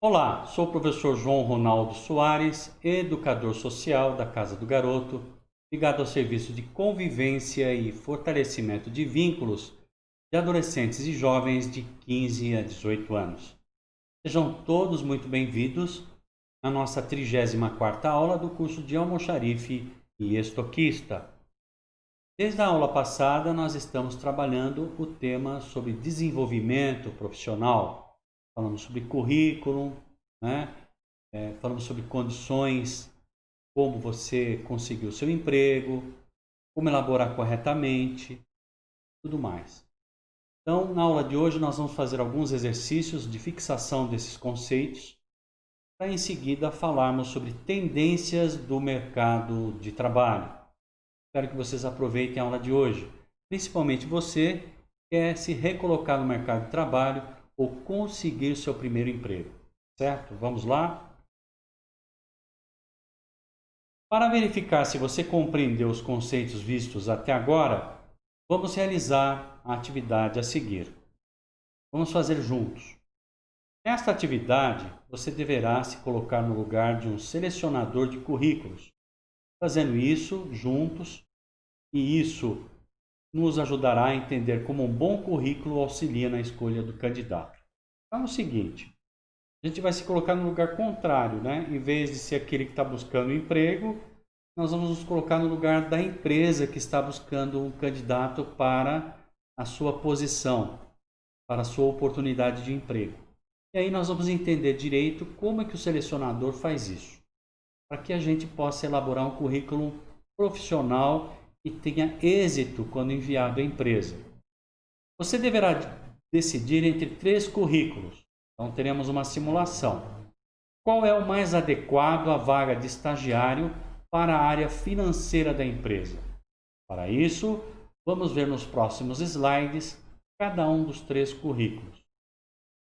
Olá, sou o professor João Ronaldo Soares, educador social da Casa do Garoto, ligado ao serviço de convivência e fortalecimento de vínculos de adolescentes e jovens de 15 a 18 anos. Sejam todos muito bem-vindos à nossa 34ª aula do curso de Almoxarife e Estoquista. Desde a aula passada, nós estamos trabalhando o tema sobre desenvolvimento profissional. Falamos sobre currículo, né? Falamos sobre condições, como você conseguir o seu emprego, como elaborar corretamente, tudo mais. Então, na aula de hoje, nós vamos fazer alguns exercícios de fixação desses conceitos, para em seguida falarmos sobre tendências do mercado de trabalho. Espero que vocês aproveitem a aula de hoje, principalmente você que quer se recolocar no mercado de trabalho ou conseguir o seu primeiro emprego, certo? Vamos lá? Para verificar se você compreendeu os conceitos vistos até agora, vamos realizar a atividade a seguir. Vamos fazer juntos. Nesta atividade, você deverá se colocar no lugar de um selecionador de currículos. Fazendo isso juntos, e isso nos ajudará a entender como um bom currículo auxilia na escolha do candidato. Então é o seguinte, a gente vai se colocar no lugar contrário, né? Em vez de ser aquele que está buscando emprego, nós vamos nos colocar no lugar da empresa que está buscando um candidato para a sua posição, para a sua oportunidade de emprego. E aí nós vamos entender direito como é que o selecionador faz isso, para que a gente possa elaborar um currículo profissional e tenha êxito quando enviado à empresa. Você deverá decidir entre 3 currículos. Então teremos uma simulação. Qual é o mais adequado à vaga de estagiário para a área financeira da empresa? Para isso, vamos ver nos próximos slides cada um dos 3 currículos.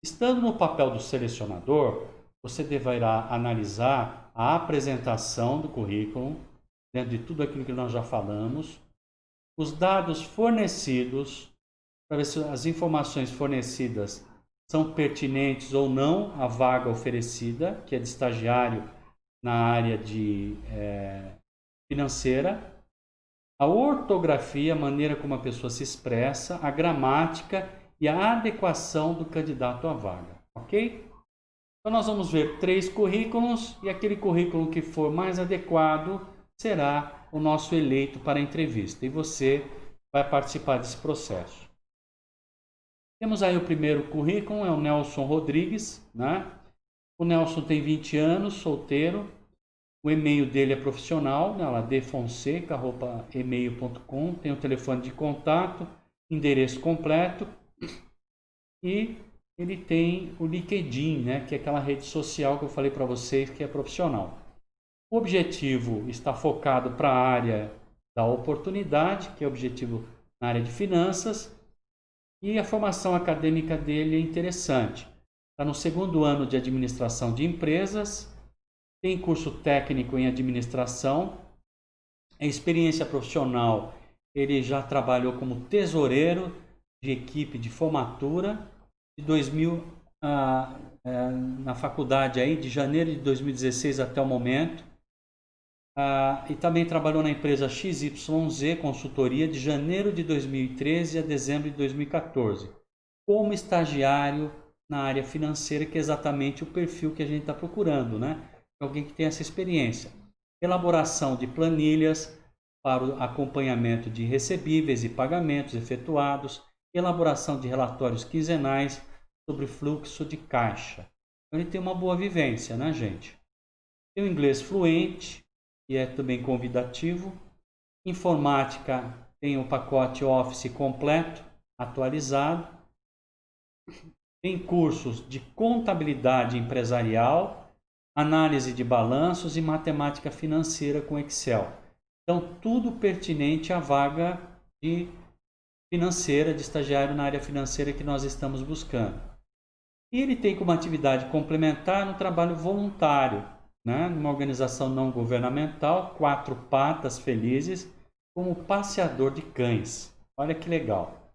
Estando no papel do selecionador, você deverá analisar a apresentação do currículo, dentro de tudo aquilo que nós já falamos, os dados fornecidos, para ver se as informações fornecidas são pertinentes ou não à vaga oferecida, que é de estagiário na área de financeira, a ortografia, a maneira como a pessoa se expressa, a gramática e a adequação do candidato à vaga, ok? Então nós vamos ver 3 currículos e aquele currículo que for mais adequado será o nosso eleito para a entrevista e você vai participar desse processo. Temos aí o primeiro currículo, é o Nelson Rodrigues, né? O Nelson tem 20 anos, solteiro. O e-mail dele é profissional, né? ladfonseca@email.com. Tem o telefone de contato, endereço completo e ele tem o LinkedIn, né? Que é aquela rede social que eu falei para vocês que é profissional. O objetivo está focado para a área da oportunidade, que é o objetivo na área de finanças. E a formação acadêmica dele é interessante. Está no 2º ano de administração de empresas, tem curso técnico em administração, a experiência profissional, ele já trabalhou como tesoureiro de equipe de formatura de 2000 na faculdade aí, de janeiro de 2016 até o momento. E também trabalhou na empresa XYZ Consultoria de janeiro de 2013 a dezembro de 2014, como estagiário na área financeira, que é exatamente o perfil que a gente está procurando, né? Alguém que tem essa experiência. Elaboração de planilhas para o acompanhamento de recebíveis e pagamentos efetuados, elaboração de relatórios quinzenais sobre fluxo de caixa. Então, ele tem uma boa vivência, né, gente? Tem o inglês fluente, e é também convidativo. Informática tem o pacote Office completo, atualizado. Tem cursos de contabilidade empresarial, análise de balanços e matemática financeira com Excel. Então, tudo pertinente à vaga de financeira, de estagiário na área financeira que nós estamos buscando. E ele tem como atividade complementar um trabalho voluntário, né, numa organização não governamental, 4 patas felizes, como passeador de cães. Olha que legal.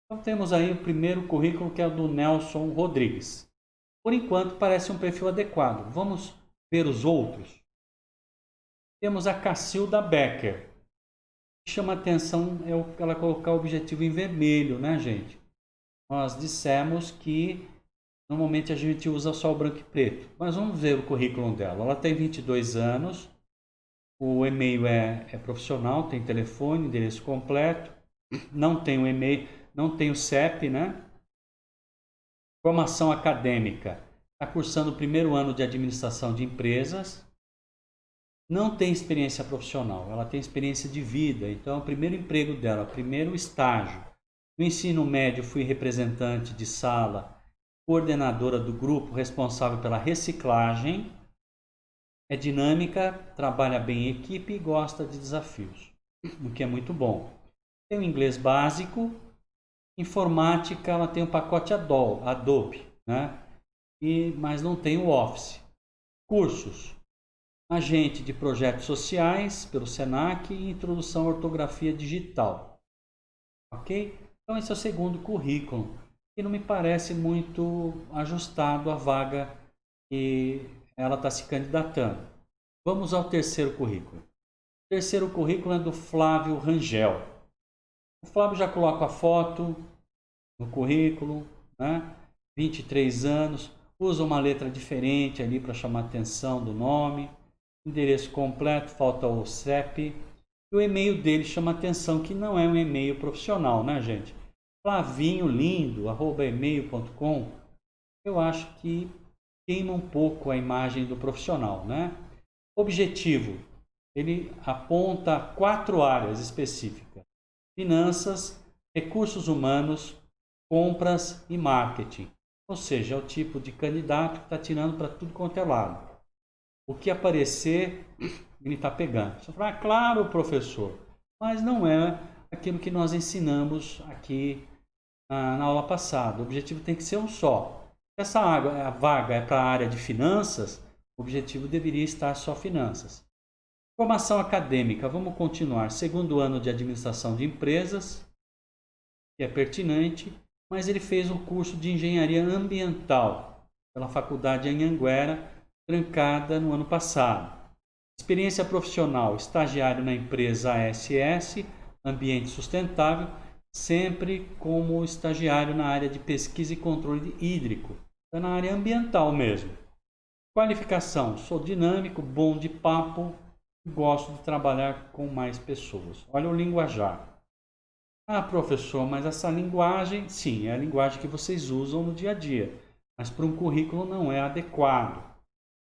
Então temos aí o primeiro currículo, que é o do Nelson Rodrigues. Por enquanto, parece um perfil adequado. Vamos ver os outros. Temos a Cacilda Becker. Chama atenção ela colocar o objetivo em vermelho, né, gente? Nós dissemos que normalmente a gente usa só o branco e preto. Mas vamos ver o currículo dela. Ela tem 22 anos. O e-mail é profissional, tem telefone, endereço completo. Não tem o e-mail, não tem o CEP, né? Formação acadêmica. Está cursando o primeiro ano de administração de empresas. Não tem experiência profissional, ela tem experiência de vida. Então, é o primeiro emprego dela, o primeiro estágio. No ensino médio, fui representante de sala, coordenadora do grupo responsável pela reciclagem. É dinâmica, trabalha bem em equipe e gosta de desafios, o que é muito bom. Tem o inglês básico. Informática, ela tem o pacote Adobe, né? Mas não tem o Office. Cursos. Agente de projetos sociais pelo Senac e introdução à ortografia digital. Ok? Então esse é o segundo currículo, que não me parece muito ajustado à vaga que ela está se candidatando. Vamos ao terceiro currículo. O terceiro currículo é do Flávio Rangel. O Flávio já coloca a foto no currículo, né? 23 anos, usa uma letra diferente ali para chamar a atenção do nome. Endereço completo, falta o CEP. E o e-mail dele chama atenção que não é um e-mail profissional, né, gente? flavinholindo@email.com. Eu acho que queima um pouco a imagem do profissional, né? Objetivo. Ele aponta 4 áreas específicas: finanças, recursos humanos, compras e marketing. Ou seja, é o tipo de candidato que está tirando para tudo quanto é lado. O que aparecer, ele está pegando. Você fala, claro, professor, mas não é aquilo que nós ensinamos aqui na aula passada. O objetivo tem que ser um só. Se essa a vaga é para a área de finanças, o objetivo deveria estar só finanças. Formação acadêmica, vamos continuar. Segundo ano de administração de empresas, que é pertinente, mas ele fez um curso de engenharia ambiental pela faculdade Anhanguera, trancada no ano passado. Experiência profissional, estagiário na empresa ASS, Ambiente Sustentável, sempre como estagiário na área de pesquisa e controle hídrico, é na área ambiental mesmo. Qualificação, sou dinâmico, bom de papo, gosto de trabalhar com mais pessoas. Olha o linguajar. Ah, professor, mas essa linguagem, sim, é a linguagem que vocês usam no dia a dia, mas para um currículo não é adequado.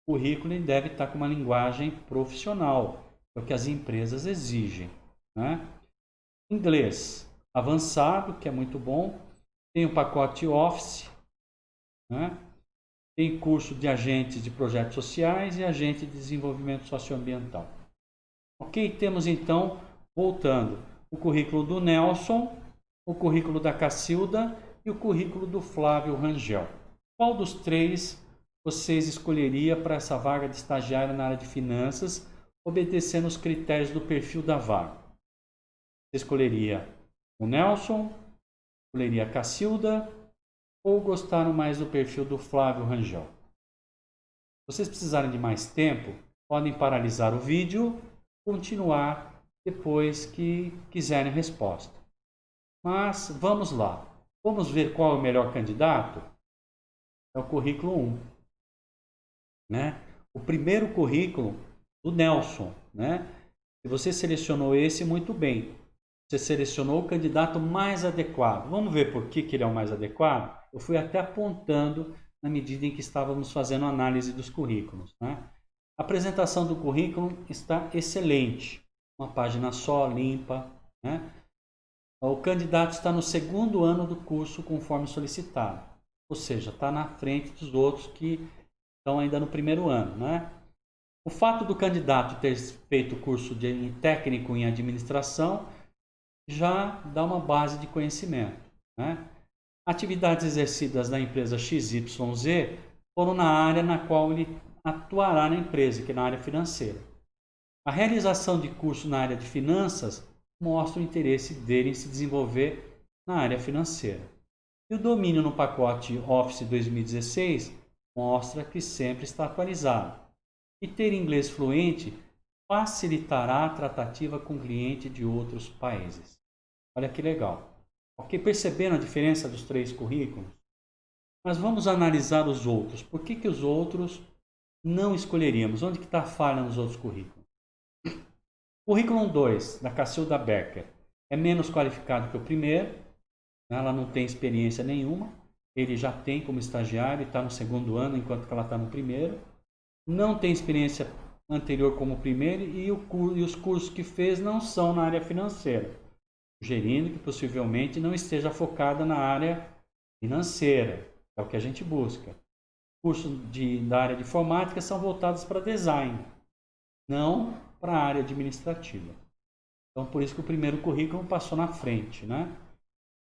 O currículo deve estar com uma linguagem profissional, é o que as empresas exigem, né? Inglês avançado, que é muito bom. Tem o pacote Office, né? Tem curso de agente de projetos sociais e agente de desenvolvimento socioambiental. Ok, temos então, voltando, o currículo do Nelson, o currículo da Cacilda e o currículo do Flávio Rangel. Qual dos três vocês escolheria para essa vaga de estagiário na área de finanças, obedecendo os critérios do perfil da vaga? Você escolheria o Nelson, escolheria a Cacilda ou gostaram mais do perfil do Flávio Rangel? Se vocês precisarem de mais tempo, podem paralisar o vídeo, continuar depois que quiserem a resposta. Mas vamos lá. Vamos ver qual é o melhor candidato? É o currículo 1. Né? O primeiro currículo do Nelson. Né? Se você selecionou esse, muito bem. Você selecionou o candidato mais adequado. Vamos ver por que ele é o mais adequado? Eu fui até apontando na medida em que estávamos fazendo a análise dos currículos. Né? A apresentação do currículo está excelente. Uma página só, limpa. Né? O candidato está no segundo ano do curso conforme solicitado. Ou seja, está na frente dos outros que estão ainda no primeiro ano. Né? O fato do candidato ter feito o curso de técnico em administração já dá uma base de conhecimento. Né? Atividades exercidas na empresa XYZ foram na área na qual ele atuará na empresa, que é na área financeira. A realização de curso na área de finanças mostra o interesse dele em se desenvolver na área financeira. E o domínio no pacote Office 2016, mostra que sempre está atualizado. E ter inglês fluente facilitará a tratativa com cliente de outros países. Olha que legal. Ok, perceberam a diferença dos 3 currículos? Mas vamos analisar os outros. Por que os outros não escolheríamos? Onde que está a falha nos outros currículos? Currículo 2, da Cacilda Becker, é menos qualificado que o primeiro. Ela não tem experiência nenhuma. Ele já tem como estagiário e está no 2º ano, enquanto que ela está no primeiro. Não tem experiência anterior como o primeiro e os cursos que fez não são na área financeira, sugerindo que possivelmente não esteja focada na área financeira, é o que a gente busca. Cursos da área de informática são voltados para design, não para a área administrativa. Então, por isso que o primeiro currículo passou na frente, né?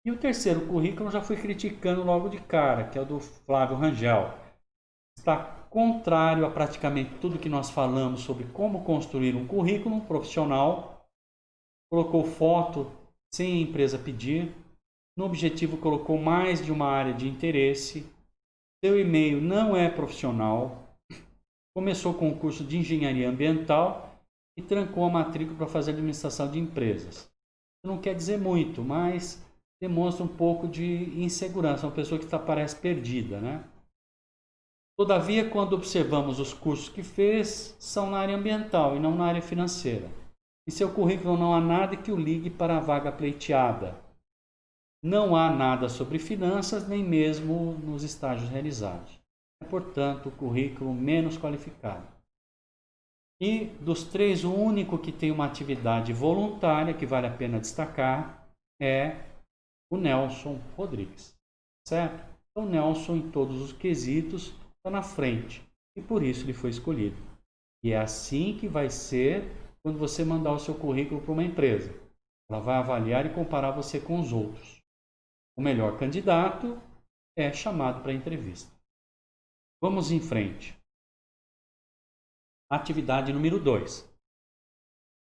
E o terceiro currículo já fui criticando logo de cara, que é o do Flávio Rangel. Está contrário a praticamente tudo que nós falamos sobre como construir um currículo profissional. Colocou foto sem a empresa pedir. No objetivo, colocou mais de uma área de interesse. Seu e-mail não é profissional. Começou com o curso de engenharia ambiental e trancou a matrícula para fazer administração de empresas. Não quer dizer muito, mas demonstra um pouco de insegurança. Uma pessoa que parece perdida, né? Todavia, quando observamos os cursos que fez, são na área ambiental e não na área financeira. Em seu currículo não há nada que o ligue para a vaga pleiteada. Não há nada sobre finanças, nem mesmo nos estágios realizados. É, portanto, o currículo menos qualificado. E dos 3, o único que tem uma atividade voluntária que vale a pena destacar é o Nelson Rodrigues. Certo? Então, o Nelson, em todos os quesitos, está na frente e por isso ele foi escolhido. E é assim que vai ser quando você mandar o seu currículo para uma empresa. Ela vai avaliar e comparar você com os outros. O melhor candidato é chamado para a entrevista. Vamos em frente. Atividade número 2.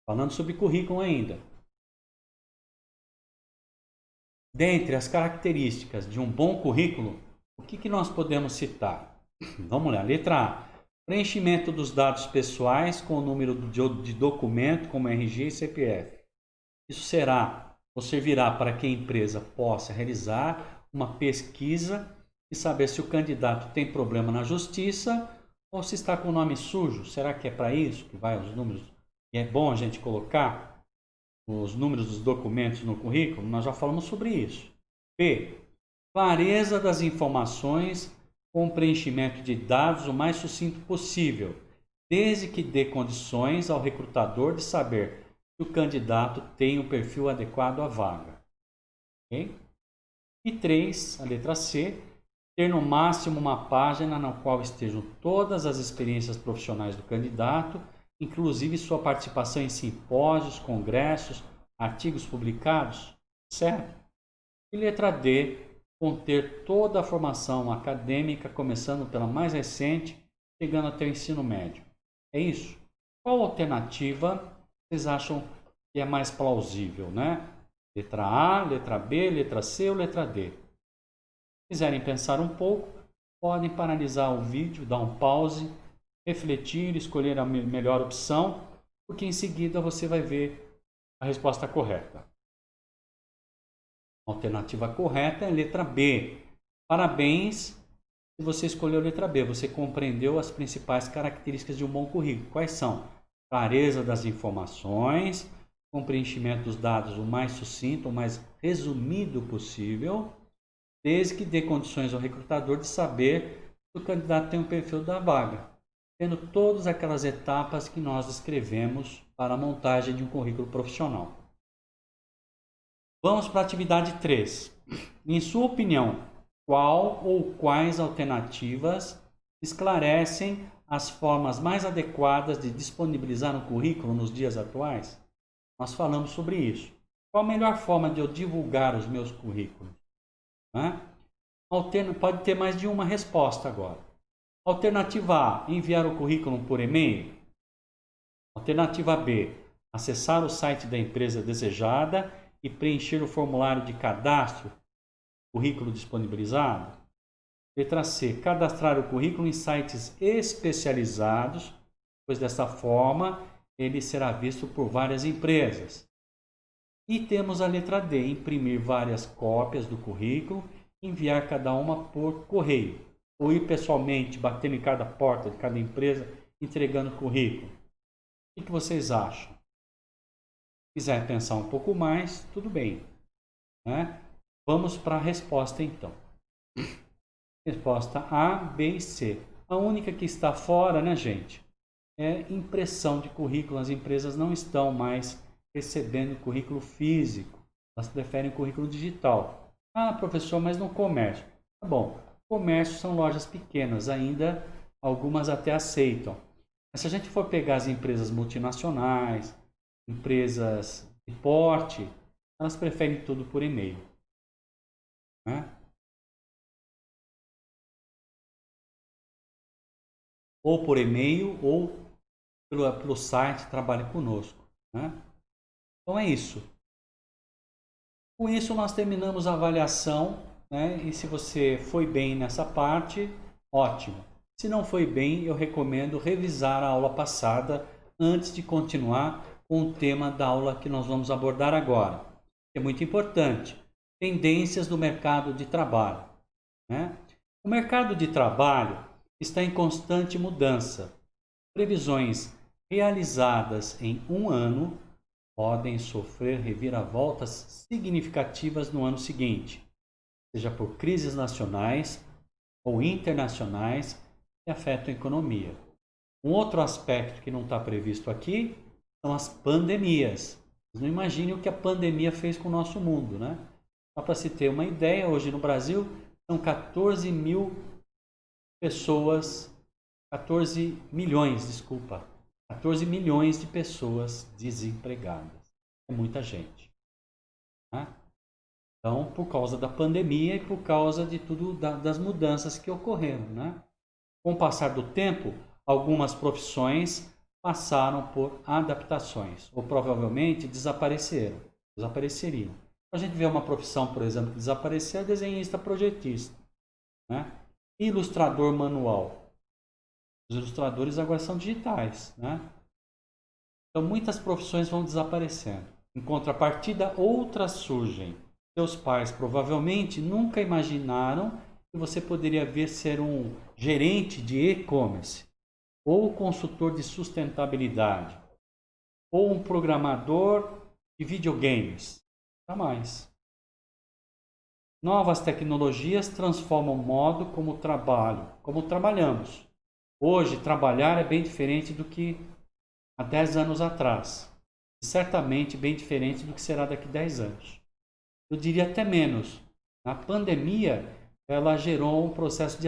Falando sobre currículo ainda. Dentre as características de um bom currículo, o que nós podemos citar? Vamos lá, letra A. Preenchimento dos dados pessoais com o número de documento, como RG e CPF. Isso servirá para que a empresa possa realizar uma pesquisa e saber se o candidato tem problema na justiça ou se está com o nome sujo. Será que é para isso que vai os números? E é bom a gente colocar os números dos documentos no currículo? Nós já falamos sobre isso. B. Clareza das informações com preenchimento de dados o mais sucinto possível, desde que dê condições ao recrutador de saber se o candidato tem o perfil adequado à vaga. Okay? E 3, a letra C, ter no máximo uma página na qual estejam todas as experiências profissionais do candidato, inclusive sua participação em simpósios, congressos, artigos publicados, certo? E letra D, conter toda a formação acadêmica, começando pela mais recente, chegando até o ensino médio. É isso? Qual alternativa vocês acham que é mais plausível, né? Letra A, letra B, letra C ou letra D? Se quiserem pensar um pouco, podem paralisar o vídeo, dar um pause, refletir, escolher a melhor opção, porque em seguida você vai ver a resposta correta. A alternativa correta é a letra B. Parabéns se você escolheu a letra B. Você compreendeu as principais características de um bom currículo. Quais são? Clareza das informações, com preenchimento dos dados o mais sucinto, o mais resumido possível, desde que dê condições ao recrutador de saber se o candidato tem um perfil da vaga, tendo todas aquelas etapas que nós descrevemos para a montagem de um currículo profissional. Vamos para a atividade 3. Em sua opinião, qual ou quais alternativas esclarecem as formas mais adequadas de disponibilizar um currículo nos dias atuais? Nós falamos sobre isso. Qual a melhor forma de eu divulgar os meus currículos? Pode ter mais de uma resposta agora. Alternativa A, enviar o currículo por e-mail. Alternativa B, acessar o site da empresa desejada e preencher o formulário de cadastro, currículo disponibilizado. Letra C, cadastrar o currículo em sites especializados, pois dessa forma ele será visto por várias empresas. E temos a letra D, imprimir várias cópias do currículo, enviar cada uma por correio, ou ir pessoalmente, batendo em cada porta de cada empresa, entregando o currículo. O que vocês acham? Se quiser pensar um pouco mais, tudo bem, né? Vamos para a resposta então. Resposta A, B e C. A única que está fora, né, gente, é impressão de currículo. As empresas não estão mais recebendo currículo físico. Elas preferem currículo digital. Ah, professor, mas no comércio? Tá bom, comércio são lojas pequenas, ainda algumas até aceitam. Mas se a gente for pegar as empresas multinacionais, empresas de porte, elas preferem tudo por e-mail, né? Ou por e-mail ou pelo site Trabalhe Conosco, né? Então é isso. Com isso nós terminamos a avaliação, né? E se você foi bem nessa parte, ótimo. Se não foi bem, eu recomendo revisar a aula passada antes de continuar com o tema da aula que nós vamos abordar agora. É muito importante. Tendências do mercado de trabalho, né? O mercado de trabalho está em constante mudança. Previsões realizadas em um ano podem sofrer reviravoltas significativas no ano seguinte, seja por crises nacionais ou internacionais que afetam a economia. Um outro aspecto que não está previsto aqui são as pandemias. Vocês não imaginem o que a pandemia fez com o nosso mundo, né? Só para se ter uma ideia, hoje no Brasil são 14 mil pessoas, 14 milhões, desculpa, 14 milhões de pessoas desempregadas. É muita gente, né? Então, por causa da pandemia e por causa de tudo das mudanças que ocorreram, né? Com o passar do tempo, algumas profissões passaram por adaptações ou provavelmente desapareceriam. A gente vê uma profissão, por exemplo, que desapareceu, é desenhista projetista, né? Ilustrador manual. Os ilustradores agora são digitais, né? Então muitas profissões vão desaparecendo. Em contrapartida, outras surgem. Seus pais provavelmente nunca imaginaram que você poderia vir ser um gerente de e-commerce, ou consultor de sustentabilidade, ou um programador de videogames. Jamais. Novas tecnologias transformam o modo como trabalhamos. Hoje, trabalhar é bem diferente do que há 10 anos atrás. E certamente bem diferente do que será daqui a 10 anos. Eu diria até menos. A pandemia, ela gerou um processo de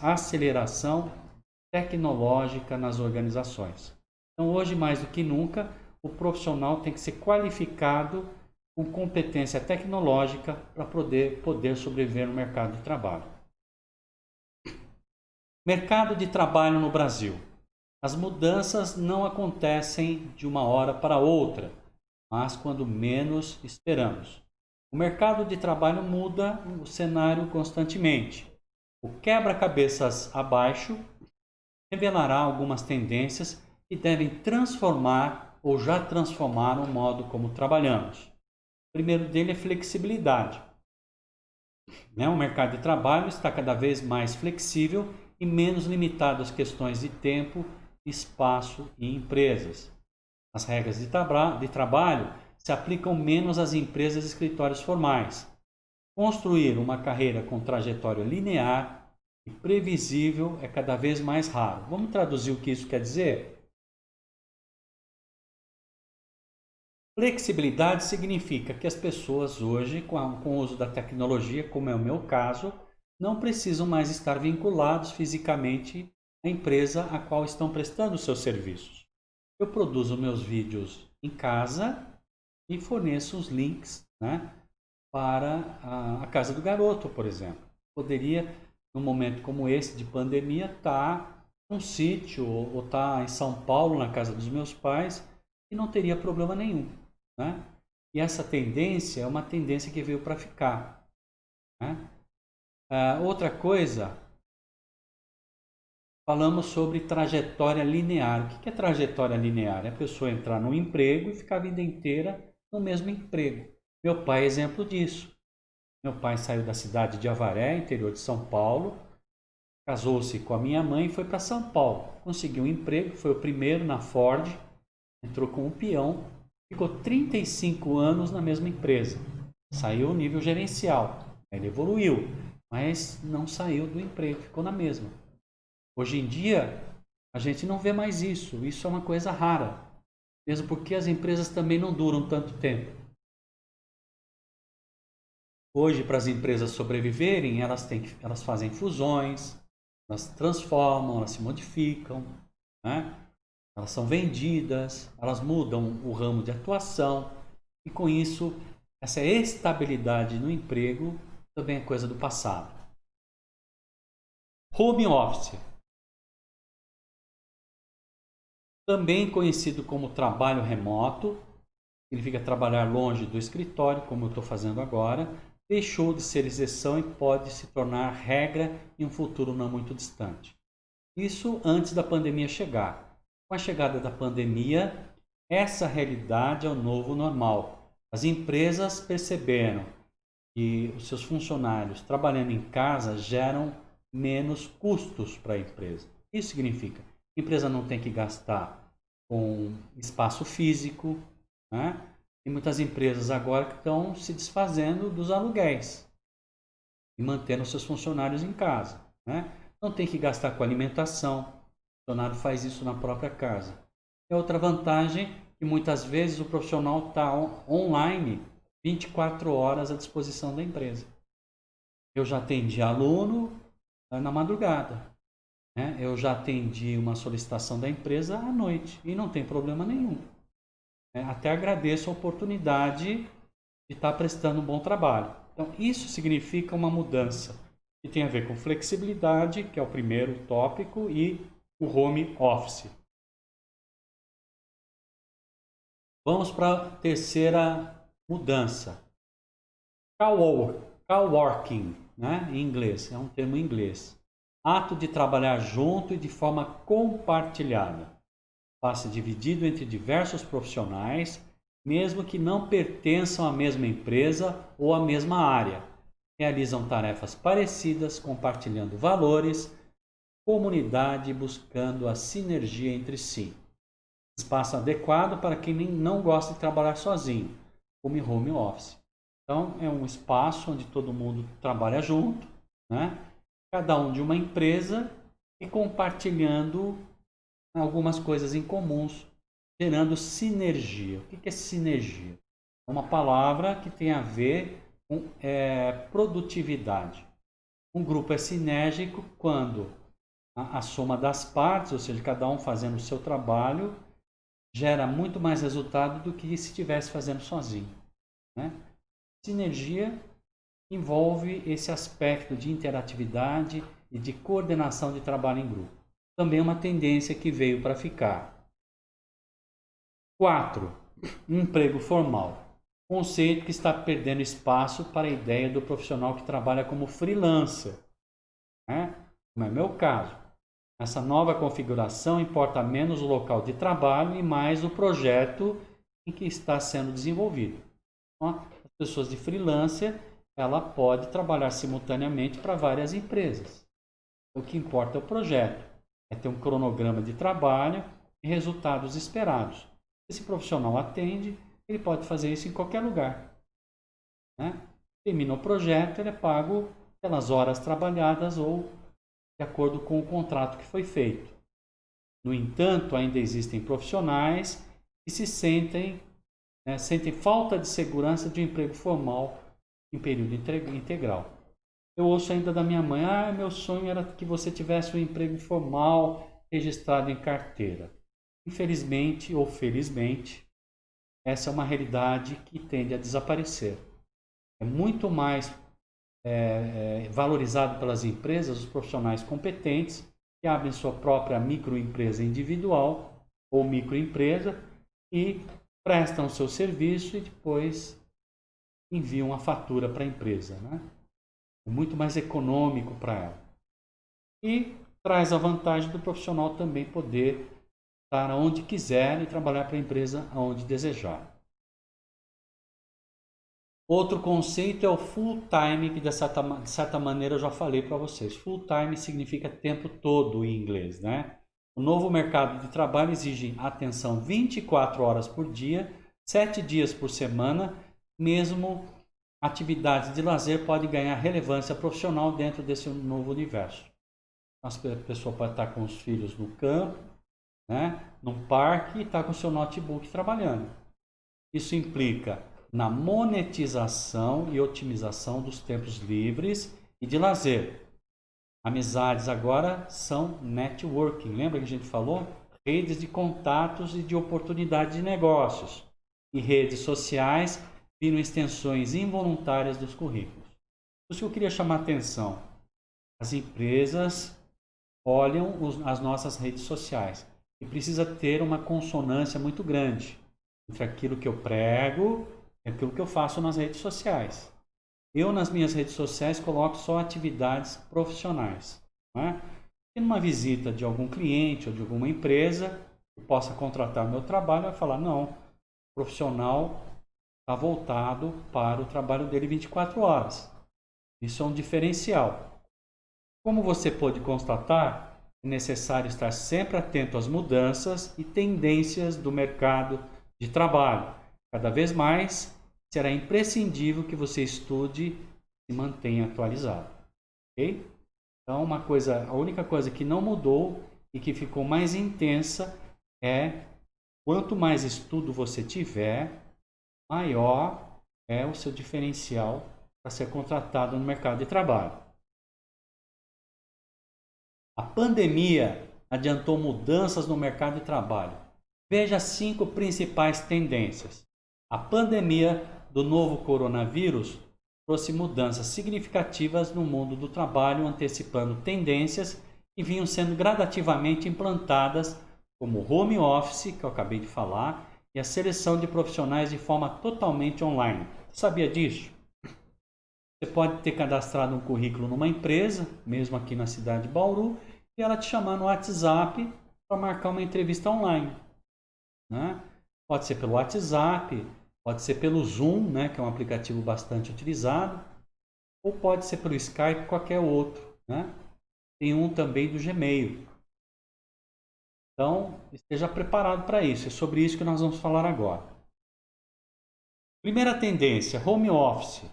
aceleração tecnológica nas organizações. Então, hoje, mais do que nunca, o profissional tem que ser qualificado com competência tecnológica para poder sobreviver no mercado de trabalho. Mercado de trabalho no Brasil. As mudanças não acontecem de uma hora para outra, mas quando menos esperamos. O mercado de trabalho muda o cenário constantemente. O quebra-cabeças abaixo revelará algumas tendências que devem transformar ou já transformaram o modo como trabalhamos. O primeiro dele é flexibilidade. O mercado de trabalho está cada vez mais flexível e menos limitado às questões de tempo, espaço e empresas. As regras de trabalho se aplicam menos às empresas e escritórios formais. Construir uma carreira com trajetória linear e previsível é cada vez mais raro. Vamos traduzir o que isso quer dizer? Flexibilidade significa que as pessoas hoje, com o uso da tecnologia, como é o meu caso, não precisam mais estar vinculados fisicamente à empresa a qual estão prestando os seus serviços. Eu produzo meus vídeos em casa e forneço os links, né, para a Casa do Garoto, por exemplo. Poderia, num momento como esse de pandemia, estar num sítio ou estar em São Paulo, na casa dos meus pais, e não teria problema nenhum, né? E essa tendência é uma tendência que veio para ficar, né? Outra coisa, falamos sobre trajetória linear. O que é trajetória linear? É a pessoa entrar num emprego e ficar a vida inteira no mesmo emprego. Meu pai é exemplo disso. Meu pai saiu da cidade de Avaré, interior de São Paulo, casou-se com a minha mãe e foi para São Paulo. Conseguiu um emprego, foi o primeiro na Ford, entrou como peão, ficou 35 anos na mesma empresa. Saiu o nível gerencial, ele evoluiu, mas não saiu do emprego, ficou na mesma. Hoje em dia, a gente não vê mais isso. Isso é uma coisa rara. Mesmo porque as empresas também não duram tanto tempo. Hoje, para as empresas sobreviverem, elas fazem fusões, elas transformam, elas se modificam, né? Elas são vendidas, elas mudam o ramo de atuação. E com isso, essa estabilidade no emprego também é coisa do passado. Home office. Também conhecido como trabalho remoto, significa trabalhar longe do escritório, como eu estou fazendo agora, deixou de ser exceção e pode se tornar regra em um futuro não muito distante. Isso antes da pandemia chegar. Com a chegada da pandemia, essa realidade é o novo normal. As empresas perceberam que os seus funcionários trabalhando em casa geram menos custos para a empresa. Isso significa que a empresa não tem que gastar com espaço físico, né? E muitas empresas agora que estão se desfazendo dos aluguéis e mantendo seus funcionários em casa, né? Não tem que gastar com alimentação, o funcionário faz isso na própria casa. É outra vantagem que muitas vezes o profissional está online 24 horas à disposição da empresa. Eu já atendi aluno na madrugada, né? Eu já atendi uma solicitação da empresa à noite e não tem problema nenhum. Até agradeço a oportunidade de estar prestando um bom trabalho. Então, isso significa uma mudança que tem a ver com flexibilidade, que é o primeiro tópico, e o home office. Vamos para a terceira mudança. Coworking, né? Em inglês, é um termo em inglês. Ato de trabalhar junto e de forma compartilhada. Espaço dividido entre diversos profissionais, mesmo que não pertençam à mesma empresa ou à mesma área. Realizam tarefas parecidas, compartilhando valores, comunidade, buscando a sinergia entre si. Espaço adequado para quem não gosta de trabalhar sozinho, como em home office. Então, é um espaço onde todo mundo trabalha junto, né? Cada um de uma empresa e compartilhando algumas coisas em comuns, gerando sinergia. O que é sinergia? É uma palavra que tem a ver com produtividade. Um grupo é sinérgico quando a soma das partes, ou seja, cada um fazendo o seu trabalho, gera muito mais resultado do que se estivesse fazendo sozinho, né? Sinergia envolve esse aspecto de interatividade e de coordenação de trabalho em grupo. Também é uma tendência que veio para ficar. 4. Emprego formal. Conceito que está perdendo espaço para a ideia do profissional que trabalha como freelancer, né? Como é meu caso. Nessa nova configuração, importa menos o local de trabalho e mais o projeto em que está sendo desenvolvido. Então, as pessoas de freelancer, ela pode trabalhar simultaneamente para várias empresas. O que importa é o projeto, é ter um cronograma de trabalho e resultados esperados. Esse profissional atende, ele pode fazer isso em qualquer lugar, né? Termina o projeto, ele é pago pelas horas trabalhadas ou de acordo com o contrato que foi feito. No entanto, ainda existem profissionais que sentem falta de segurança de um emprego formal em período integral. Eu ouço ainda da minha mãe, meu sonho era que você tivesse um emprego formal registrado em carteira. Infelizmente ou felizmente, essa é uma realidade que tende a desaparecer. É muito mais valorizado pelas empresas os profissionais competentes que abrem sua própria microempresa individual ou microempresa e prestam o seu serviço e depois enviam a fatura para a empresa, né? É muito mais econômico para ela. E traz a vantagem do profissional também poder estar onde quiser e trabalhar para a empresa aonde desejar. Outro conceito é o full time, que de certa maneira eu já falei para vocês. Full time significa tempo todo em inglês, né? O novo mercado de trabalho exige atenção 24 horas por dia, 7 dias por semana, mesmo atividades de lazer podem ganhar relevância profissional dentro desse novo universo. A pessoa pode estar com os filhos no campo, né, num parque e estar com o seu notebook trabalhando. Isso implica na monetização e otimização dos tempos livres e de lazer. Amizades agora são networking. Lembra que a gente falou? Redes de contatos e de oportunidades de negócios. E redes sociais viram extensões involuntárias dos currículos. Por isso que eu queria chamar a atenção. As empresas olham as nossas redes sociais e precisa ter uma consonância muito grande entre aquilo que eu prego e aquilo que eu faço nas redes sociais. Eu, nas minhas redes sociais, coloco só atividades profissionais. Né? E numa visita de algum cliente ou de alguma empresa que possa contratar o meu trabalho, vai falar, não, o profissional está voltado para o trabalho dele 24 horas. Isso é um diferencial. Como você pode constatar, é necessário estar sempre atento às mudanças e tendências do mercado de trabalho. Cada vez mais, será imprescindível que você estude e se mantenha atualizado. Ok? Então, a única coisa que não mudou e que ficou mais intensa é quanto mais estudo você tiver, maior é o seu diferencial para ser contratado no mercado de trabalho. A pandemia adiantou mudanças no mercado de trabalho. Veja as 5 principais tendências. A pandemia do novo coronavírus trouxe mudanças significativas no mundo do trabalho, antecipando tendências que vinham sendo gradativamente implantadas, como o home office, que eu acabei de falar, e a seleção de profissionais de forma totalmente online. Você sabia disso? Você pode ter cadastrado um currículo numa empresa, mesmo aqui na cidade de Bauru, e ela te chamar no WhatsApp para marcar uma entrevista online. Né? Pode ser pelo WhatsApp, pode ser pelo Zoom, né, que é um aplicativo bastante utilizado, ou pode ser pelo Skype, qualquer outro. Né? Tem um também do Gmail. Então, esteja preparado para isso. É sobre isso que nós vamos falar agora. Primeira tendência, home office.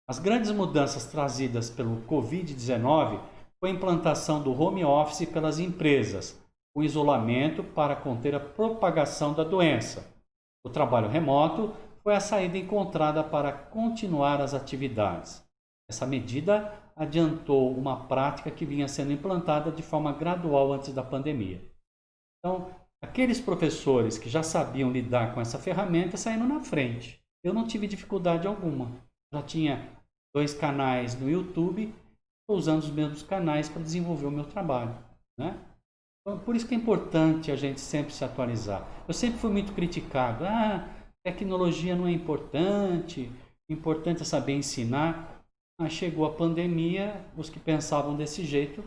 As grandes mudanças trazidas pelo Covid-19 foi a implantação do home office pelas empresas, o isolamento para conter a propagação da doença. O trabalho remoto foi a saída encontrada para continuar as atividades. Essa medida adiantou uma prática que vinha sendo implantada de forma gradual antes da pandemia. Então, aqueles professores que já sabiam lidar com essa ferramenta saíram na frente. Eu não tive dificuldade alguma. Já tinha 2 canais no YouTube, estou usando os mesmos canais para desenvolver o meu trabalho. Né? Então, por isso que é importante a gente sempre se atualizar. Eu sempre fui muito criticado. Tecnologia não é importante, o importante é saber ensinar. Mas chegou a pandemia, os que pensavam desse jeito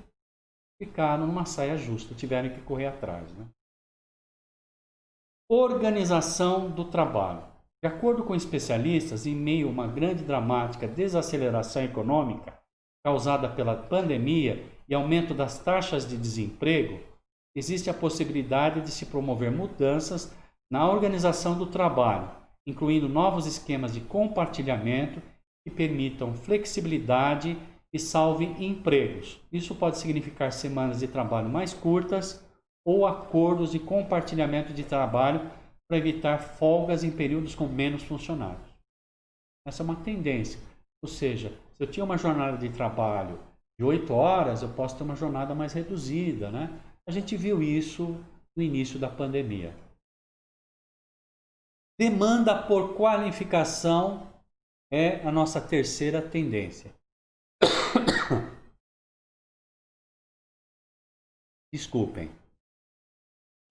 ficaram numa saia justa, tiveram que correr atrás. Né? Organização do trabalho. De acordo com especialistas, em meio a uma grande e dramática desaceleração econômica causada pela pandemia e aumento das taxas de desemprego, existe a possibilidade de se promover mudanças na organização do trabalho, incluindo novos esquemas de compartilhamento que permitam flexibilidade e salvem empregos. Isso pode significar semanas de trabalho mais curtas ou acordos de compartilhamento de trabalho para evitar folgas em períodos com menos funcionários. Essa é uma tendência. Ou seja, se eu tinha uma jornada de trabalho de 8 horas, eu posso ter uma jornada mais reduzida. Né? A gente viu isso no início da pandemia. Demanda por qualificação é a nossa terceira tendência. Desculpem.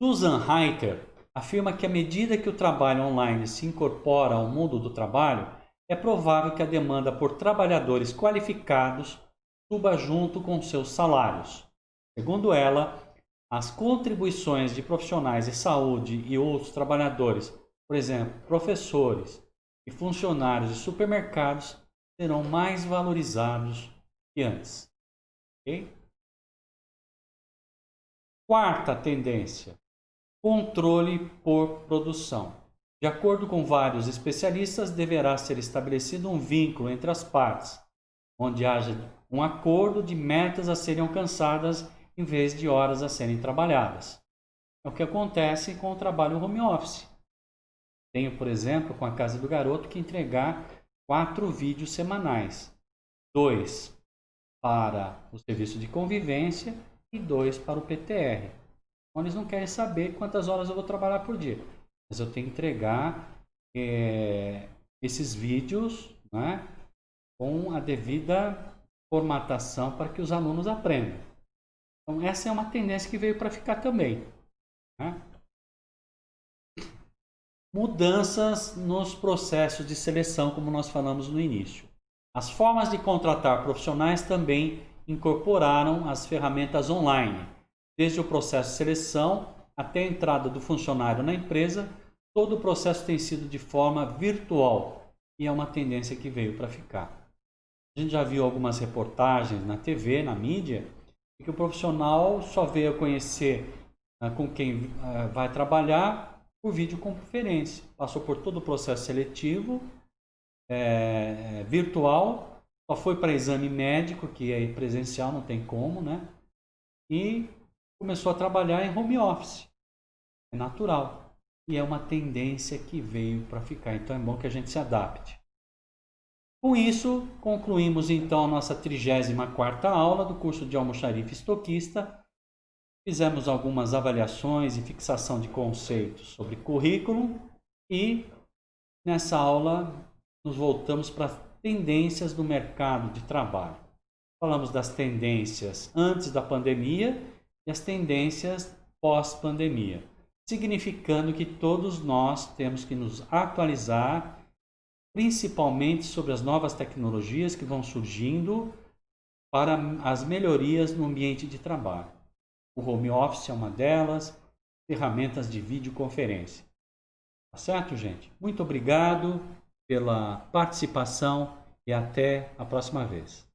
Susan Reiter afirma que à medida que o trabalho online se incorpora ao mundo do trabalho, é provável que a demanda por trabalhadores qualificados suba junto com seus salários. Segundo ela, as contribuições de profissionais de saúde e outros trabalhadores, por exemplo, professores e funcionários de supermercados, serão mais valorizados que antes. Okay? Quarta tendência: controle por produção. De acordo com vários especialistas, deverá ser estabelecido um vínculo entre as partes, onde haja um acordo de metas a serem alcançadas em vez de horas a serem trabalhadas. É o que acontece com o trabalho home office. Tenho, por exemplo, com a Casa do Garoto, que entregar 4 vídeos semanais. 2 para o serviço de convivência e 2 para o PTR. Então, eles não querem saber quantas horas eu vou trabalhar por dia, mas eu tenho que entregar esses vídeos, né, com a devida formatação para que os alunos aprendam. Então, essa é uma tendência que veio para ficar também, né? Mudanças nos processos de seleção, como nós falamos no início. As formas de contratar profissionais também incorporaram as ferramentas online. Desde o processo de seleção até a entrada do funcionário na empresa, todo o processo tem sido de forma virtual e é uma tendência que veio para ficar. A gente já viu algumas reportagens na TV, na mídia, que o profissional só veio a conhecer com quem vai trabalhar por videoconferência. Passou por todo o processo seletivo virtual, só foi para exame médico, que é presencial, não tem como, né? E começou a trabalhar em home office. É natural. E é uma tendência que veio para ficar. Então é bom que a gente se adapte. Com isso, concluímos então a nossa 34ª aula do curso de almoxarife estoquista. Fizemos algumas avaliações e fixação de conceitos sobre currículo e nessa aula nos voltamos para as tendências do mercado de trabalho. Falamos das tendências antes da pandemia e as tendências pós-pandemia, significando que todos nós temos que nos atualizar, principalmente sobre as novas tecnologias que vão surgindo para as melhorias no ambiente de trabalho. O home office é uma delas, ferramentas de videoconferência. Tá certo, gente? Muito obrigado pela participação e até a próxima vez.